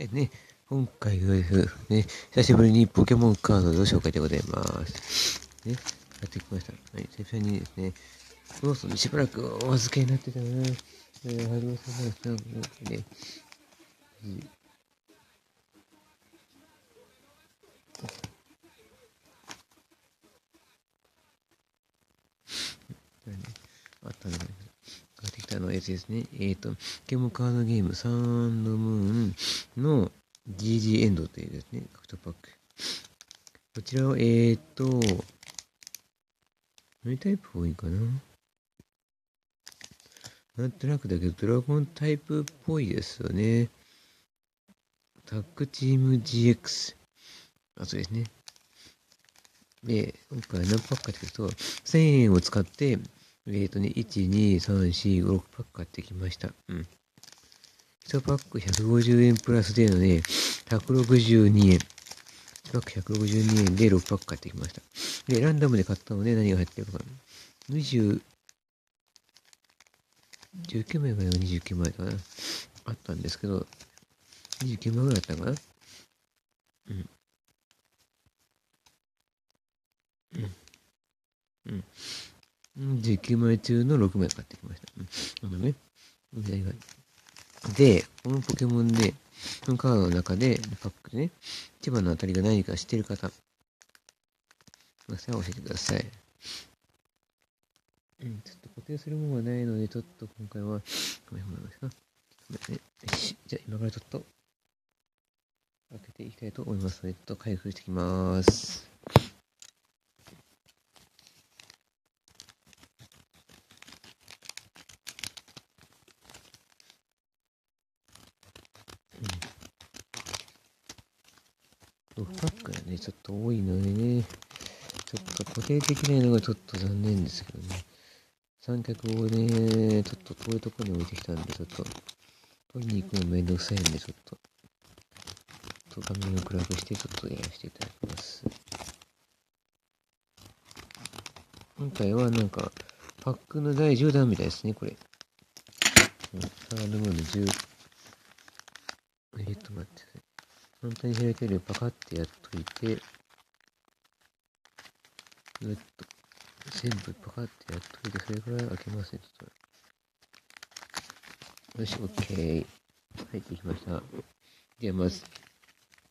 ね、今回はね、久しぶりにポケモンカードの紹介でございます。ね、やってきました。はい、久々にですね、ローソンでしばらくお預けになってたな。ハリオさんなんですね。あったのが、買ってきたのやつですね。ポケモンカードゲームサンドムーンの GG エンドというですね、獲得パック。こちらを、何タイプ多いかな、なんとなくだけど、ドラゴンタイプっぽいですよね。タッグチーム GX。そうですね。で、今回何パックかっていうと、1000円を使って、1、2、3、4、5、6パック買ってきました。うん。1パック150円プラスでのね、162円。1パック162円で6パック買ってきました。で、ランダムで買ったので何が入ってるか。20、19枚が29枚かな。あったんですけど、29枚ぐらいあったのかな。うん。うん。19枚中の6枚買ってきました。ね。で、このポケモンで、このカードの中で、パックでね、一番の当たりが何か知ってる方、教えてください。ちょっと固定するものがないので、ちょっと今回は、ごめんね。じゃあ今からちょっと、開けていきたいと思いますので、ちょっと開封していきます。6パックがね、ちょっと多いのでね、ちょっと固定できないのがちょっと残念ですけどね。三脚をね、ちょっと遠いところに置いてきたんで、ちょっと、取りに行くのめんどくさいんで、ちょっと、画面を暗くして、ちょっとやらせていただきます。今回はなんか、パックの第10弾みたいですね、これ。サードムーンの10、待ってください。簡単に開けるようにパカってやっといて、ぐっと、全部パカってやっといて、それから開けますね、ちょっと。よし、OK。入ってきました。ではまず、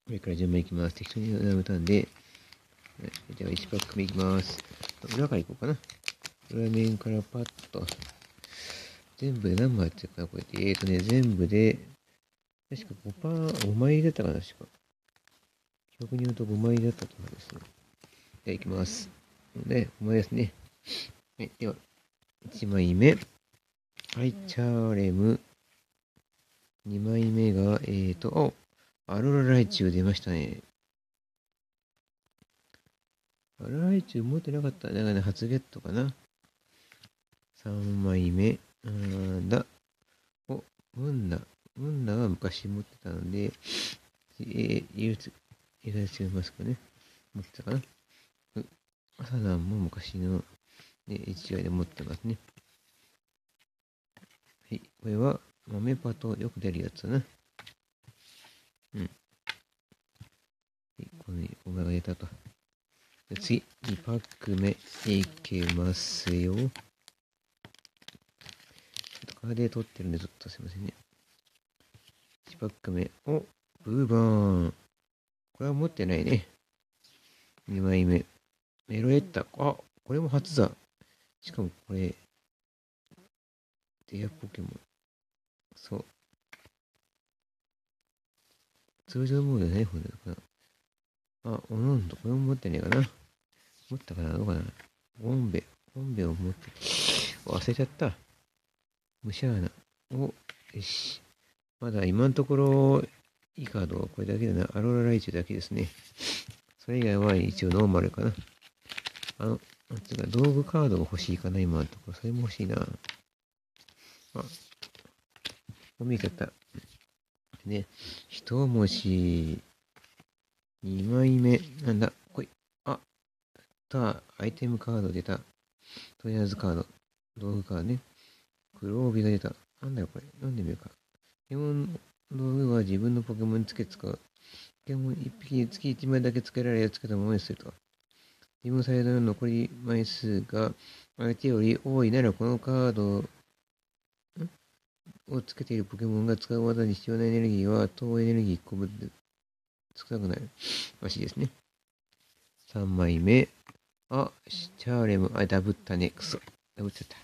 上から順番いきます。適当に並べたんで、では1パック目いきます。裏からいこうかな。裏面からパッと。全部で何枚入ってるかな、これで。全部で、確か5枚入りだったかな、確か。記憶に言うと5枚入りだったと思いますね。では、いきます。で、5枚ですね。はい、では、1枚目。はい、チャーレム。2枚目が、アロラライチュウ出ましたね。アロラライチュウ持ってなかった。だからね、初ゲットかな。3枚目。ムンナ。ムンナは昔持ってたので、入れちゃいますかね。持ってたかな。サナンも昔の、ね、1話で持ってますね。はい。これは、豆パとよく出るやつだな。うん。はい、このお前が出たと。次、2パック目いきますよ。ちょっとカーデ取ってるんで、ちょっとすいませんね。1パック目。ブーバーン。これは持ってないね。2枚目。メロエッタ。これも初だ。しかもこれ、デアポケモン。そう。通常モードじゃない方だかな。おのんと、これも持ってねえかな。持ったかな、どうかな。ボンベを持って、忘れちゃった。むしゃーな。よし。まだ今のところ、いいカードはこれだけだな。アローラライチュウだけですね。それ以外は一応ノーマルかな。なんつうか、道具カードが欲しいかな、今のところ。それも欲しいな。見えちゃった。ね。一文字。2枚目。なんだ、こい。アイテムカード出た。とりあえずカード。道具カードね。黒帯が出た。なんだよ、これ。読んでみようか。道具は自分のポケモンにつけ使う。ポケモン1匹につき1枚だけつけられつけたままにすると。自分サイドの残り枚数が相手より多いなら、このカードをつけているポケモンが使う技に必要なエネルギーは、等エネルギー1個分で少なくなるらしいですね。3枚目。あ、チャーレム、ダブったね。くそ。ダブっちゃった。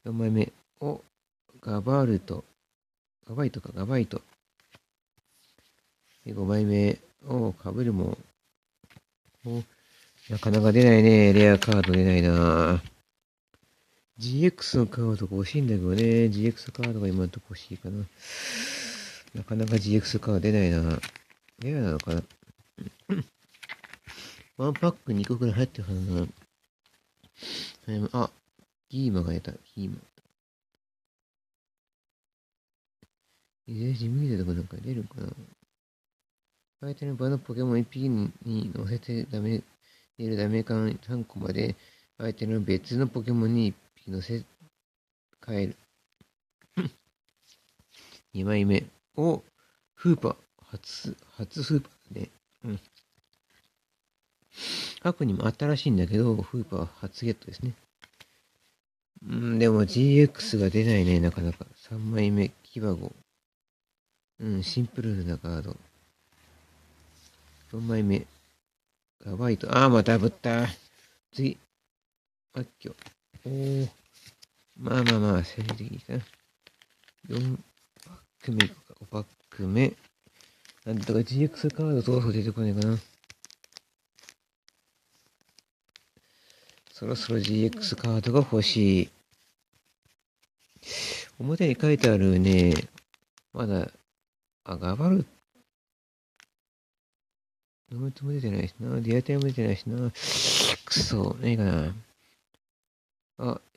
4枚目。お、ガバイト。で、5枚目。お、かぶるもん。お、なかなか出ないね。レアカード出ないな。GX のカードが欲しいんだけどね。GX カードが今のとこ欲しいかな。なかなか GX カード出ないな。レアなのかな。ワンパック2個くらい入ってるはずな。あ、ギーマが出た。ギーマ。地味なとこなんか出るかな。相手の場のポケモン1匹に乗せて出るダメ感3個まで、相手の別のポケモンに1匹乗せ替える。2枚目。お、フーパー。初フーパーね。うん。過去にもあったらしいんだけど、フーパー初ゲットですね。でも GX が出ないね、なかなか。3枚目、キバゴ。シンプルなカード。4枚目、ガバイト。またぶった。次、マッキョ。まあ、最終的にかな。4パック目、5パック目。なんとか GX カードどう出てこないかな。そろそろ GX カードが欲しい。表に書いてあるね、まだ、ガバルノーツも出てないしな。ディアタイも出てないしな。くそ、何かな。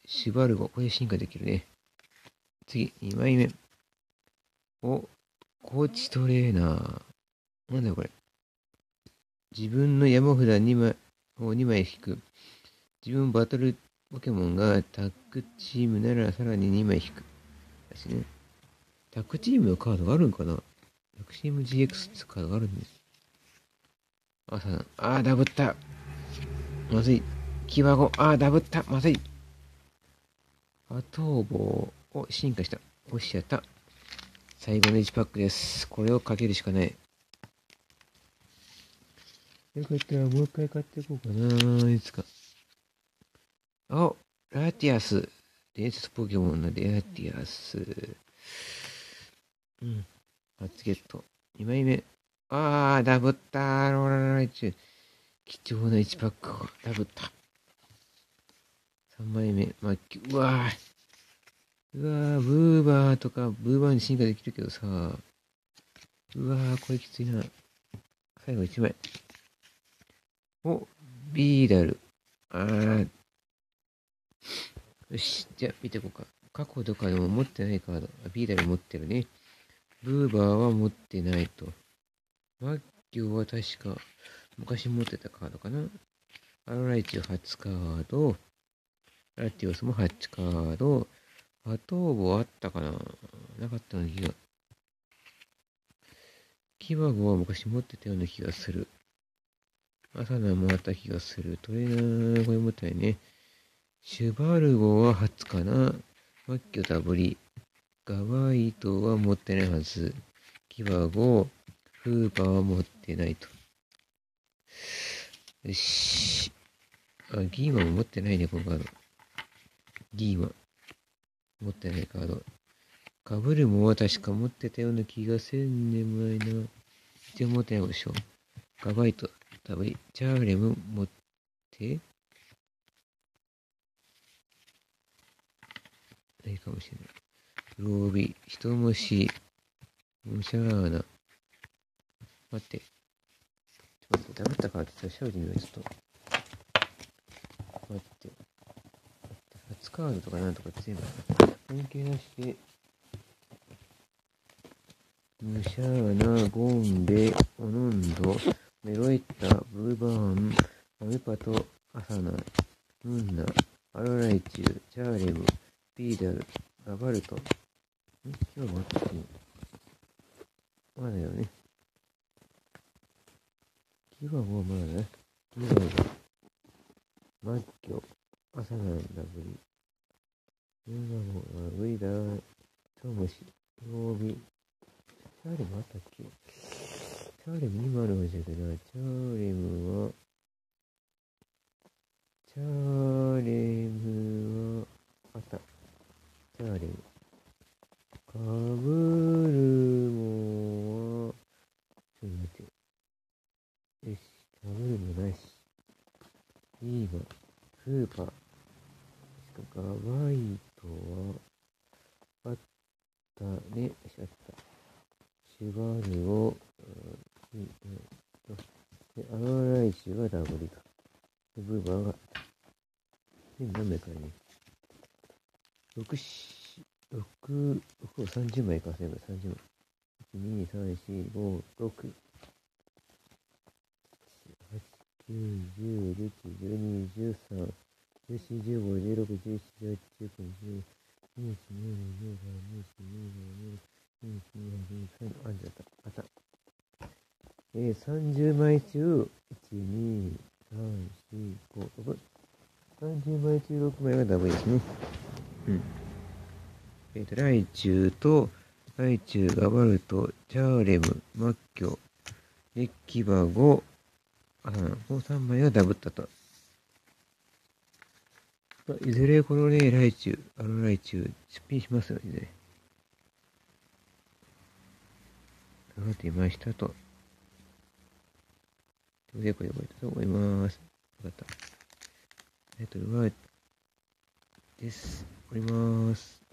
シュバルゴ。これ進化できるね。次、2枚目。コーチトレーナー。なんだよこれ。自分の山札2枚を2枚引く。自分バトルポケモンがタッグチームならさらに2枚引く。ですね。タッグチームのカードがあるんかな。タッグチーム GX ってカードがあるんです。ダブった。まずい。キバゴ。ダブった。まずい。アトーボを進化した。押しちゃった。最後の1パックです。これをかけるしかない。よかったらもう一回買っていこうかな。いつか。ラティアス。伝説ポケモンのラティアス。初ゲット。2枚目。ダブった。ローラライチュ。貴重な1パックをダブった。3枚目。うわブーバーとか、ブーバーに進化できるけどさ。これきついな。最後1枚。ビーダル。よし、じゃあ見ていこうか。過去とかでも持ってないカード。ビーダル持ってるね。ブーバーは持ってないと。マッキョは確か昔持ってたカードかな。アロライチ初カード。ラティオスも8カード。アトーボあったかな。なかったような気が。キバゴは昔持ってたような気がする。アサナもあった気がする。トレーナーこれ持ってないね。シュバルゴは初かな。マッキョダブリ。ガバイトは持ってないはず。キバゴ、フーパーは持ってないと。よし。ギーマも持ってないね、このカード。ギーマ。持ってないカード。カブルモは確か持ってたような気がせんねもないな。一応持ってないでしょ。ガバイト、ダブリ。チャーレム持ってないかもしれない。ロービ、人虫、ムシャーナ。待って。ダブったカード調べてみよう。ちょっと。待って。初カードとかなんとか全部関係なしで、ムシャーナ、ゴンベ、オノンド、メロエッタ、ブーバーン、アメパト、アサナ、ムンナ、アロライチュウ、チャーレム、ピーダル、ガバルト。今日もあったっけ。キバゴまだね。キバゴ、マッキョ、朝なんだぶり。キバゴ、ウイダー、トムシ、曜日。チャーレムあったっけ？チャーレム今の欲しいけどな。チャーレムは、あった。チャーレム。カブルモは、ちょっと待って。よし、カブルモないし。いいわ。スーパー。ガバイトは、あったね。あった。シュガルを、で、アロライシュがダブルと。で、ブーバーが、何枚かね。6を30枚か、全部30枚。1、2、3、4、5、6、8、9、10、11、12、13、14、15、16、17、18、19、20、21、22、23、24、25、26、27、28、29、30、あんじゃった。あった。30枚中、1、2、3、4、5、6。30枚中6枚がダブルですね。うん。ライチュウと、ライチュウ、ガバルト、チャーレム、マッキョ、キバゴ、この3枚がダブったと。いずれこのね、ライチュウ、ライチュウ、出品しますのでね。下がっていましたと。ということで、これでと思います。わかった。タイトルは、です。おります。